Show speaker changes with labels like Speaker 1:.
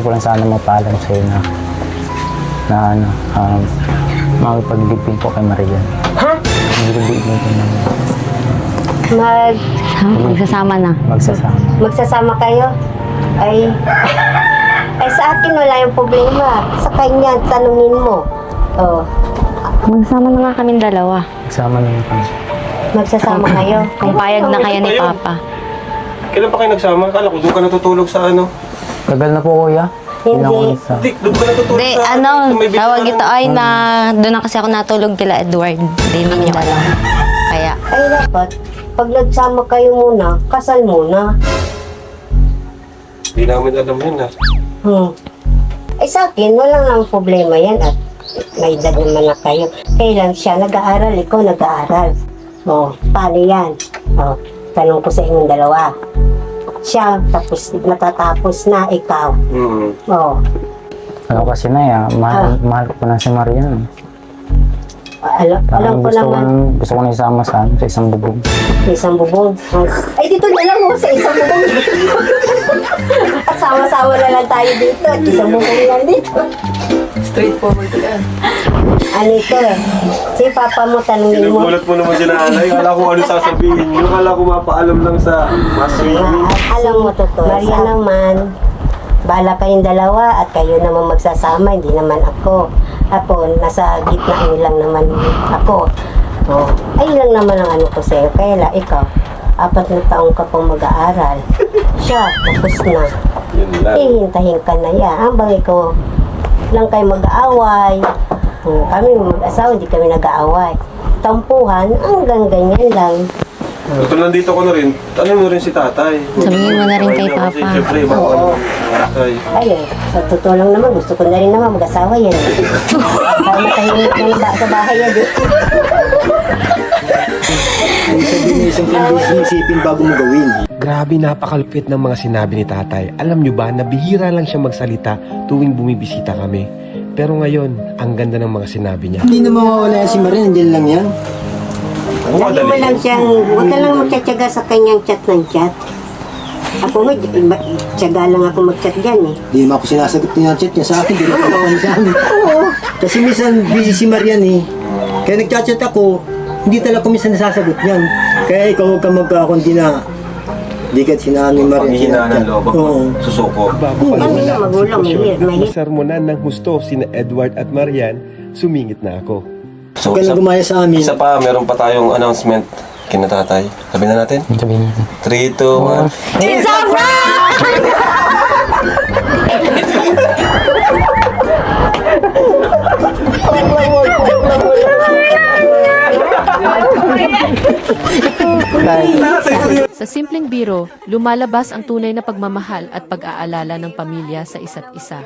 Speaker 1: ko lang sana mapaalam sa'yo na ano, makipag-libing po kay Marian.
Speaker 2: Ha?
Speaker 1: Makipag-libing po namin.
Speaker 3: Magsasama na.
Speaker 1: Magsasama.
Speaker 2: Magsasama kayo? Ay sa akin wala yung problema. Sa kanya, tanungin mo. Oh,
Speaker 3: Magsasama na nga kaming dalawa.
Speaker 1: Magsama naman kami.
Speaker 2: magsasama kayo.
Speaker 3: Kung payag na kayo ni Papa.
Speaker 4: Kailan pa kayo nagsama? Akala ko doon ka natutulog sa ano.
Speaker 1: Tagal na po, kuya.
Speaker 2: Hindi.
Speaker 4: Hindi, doon ka natutulog
Speaker 3: Hindi,
Speaker 4: sa
Speaker 3: ano,
Speaker 4: sa may
Speaker 3: tawag
Speaker 4: bintana.
Speaker 3: ito ay na doon na kasi ako natulog kila Edward. Hindi naman dalawa. Kaya,
Speaker 2: Ay dapat, pag nagsama kayo muna, kasal muna.
Speaker 4: Hindi namin alam yun ha.
Speaker 2: Ay sa akin, wala nga problema yan at may edad naman na kayo. Kailan siya nag-aaral, ikaw nag-aaral. Oh, paano yan? Oh, tanong ko sa inyong dalawa. Siya, tapos matatapos na, ikaw. Oh,
Speaker 1: Ano kasi na mahal ko na si Marian.
Speaker 2: alam
Speaker 1: Parang
Speaker 2: ko naman,
Speaker 1: gusto ko na isama sa isang bubong.
Speaker 2: sa isang bubong. Ay, dito na lang sa isang bubong. At sama-sama na lang tayo dito. At isang bubong lang dito.
Speaker 5: Straightforward yan.
Speaker 2: Ano ito? Si Papa mo, tanungin mo.
Speaker 4: Nagulat mo naman si nanay. Kala ko ano sasabihin nyo. Kala ko mapaalam lang sa maswing.
Speaker 2: Alam mo, totoo. Maria naman, bala kayong dalawa at kayo naman magsasama, hindi naman ako. Ako, nasa gitna nyo lang naman ako. Oh, ayun lang naman ang ano ko sa'yo. Kaya lang, ikaw, 4 na taong ka pang mag-aaral. Siya, tapos na.
Speaker 4: Yun lang.
Speaker 2: Hihintahin ka na yan. Ang bagay ko, lang kayo mag-aaway. Kami mag-asawa, hindi kami nag-aaway. Tampuhan, hanggang ganyan lang.
Speaker 4: Ito nandito ko na rin. Tanong mo rin si tatay.
Speaker 3: sabihin mo na rin kay Papa.
Speaker 4: Kasi syempre, makaano tatay.
Speaker 2: Ay, sa totoo lang naman, gusto ko na rin naman mag-asawa yan. Para matahimik na sa bahay yan.
Speaker 6: Ibig sabihin na isang isipin bago mo gawin.
Speaker 7: Grabe, napakalupit ng mga sinabi ni tatay. Alam nyo ba, nabihira lang siya magsalita tuwing bumibisita kami. Pero ngayon, ang ganda ng mga sinabi niya.
Speaker 6: Hindi na mawawala si Maria, nandiyan lang yan.
Speaker 2: Lagi mo lang siyang, huwag ka lang magtsatsaga sa kanyang chat ng chat. Ako nga, tsaga lang ako mag-chat dyan eh.
Speaker 6: Hindi naman ako sinasagot niya ang chat niya sa akin, hindi naman ako sa amin. Kasi minsan busy si Marian eh. Kaya nagchat-chat ako, hindi talaga ko minsan nasasagot niyan. Kaya ikaw huwag ka magkakundi na di ka sinaan ni Marian.
Speaker 4: Panghihinaan ng loob ako.
Speaker 6: Oo.
Speaker 4: Susuko.
Speaker 7: Bago pa
Speaker 2: Kami na magulang, mahirap.
Speaker 7: masermonan ng husto sina Edward at Marian, sumingit na ako.
Speaker 4: So,
Speaker 6: Huwag ka lang gumaya sa amin.
Speaker 4: isa pa, meron pa tayong announcement kina tatay. Sabi na natin?
Speaker 1: Sabihin natin.
Speaker 4: 3, 2, 1.
Speaker 3: It's a
Speaker 8: Sa simpleng biro, lumalabas ang tunay na pagmamahal at pag-aalala ng pamilya sa isa't isa.